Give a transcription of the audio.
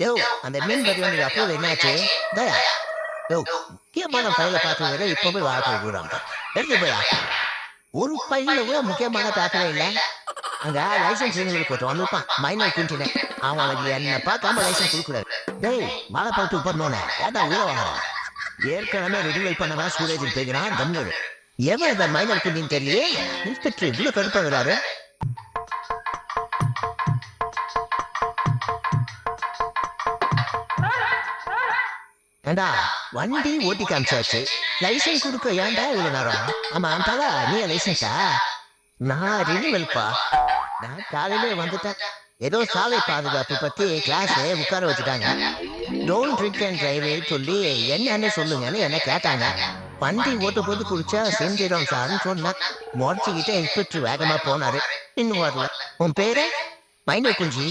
யோ அந்த மீன் பத்தி வந்து அப்ரூவல் என்னாச்சு? தயா யோ முக்கியமான ஃபைலை பார்த்து வேற இப்போ போய் வாழ போய் விடுறாங்க. எடுத்து போயா ஒரு ஃபைலில் கூட முக்கியமான பேப்பரே இல்லை. அங்கே லைசன்ஸ் ரினிவலுக்கு ஒருத்தன் வந்திருப்பான் மைனர் குண்டினு. அவனுக்கு என்ன பார்க்காம லைசன்ஸ் கொடுக்கூடாது. டேய் மழை பார்த்து பண்ணோன்னே ஏன்டா உள்ள வாங்க. ஏற்கனவே ரினிவல் பண்ணதான் ஸ்டூடேஜுக்கு போய்க்கிறான் தமிழ். எவன் இந்த மைனர் குண்டின்னு தெரியலையே. இன்ஸ்பெக்டர் இவ்வளோ கடுப்பாக வராரு. ஏண்டா வண்டி ஓட்டி காமிச்சாச்சு, லைசன்ஸ் கொடுக்க ஏன்டா இவ்வளோ நேரம்? ஆமா தல நீ லைசன்ஸா? நான் ரினிவல்ப்பா. நான் காலையிலே வந்துட்டேன். ஏதோ சாலை பாதுகாப்பு பத்தி கிளாஸ் உட்கார வச்சுட்டாங்க. டோன்ட் ட்ரிங்க் அண்ட் டிரைவே சொல்லி என்னன்னு சொல்லுங்கன்னு என்ன கேட்டாங்க. வண்டி ஓட்டு போது குடிச்சா செஞ்சிடும் சார்னு சொன்னேன். முடிச்சுக்கிட்டே இன்ஸ்பெக்டர் வேகமா போனாரு. இன்னும் வரல. உன் பேரு மைனர் குஞ்சி?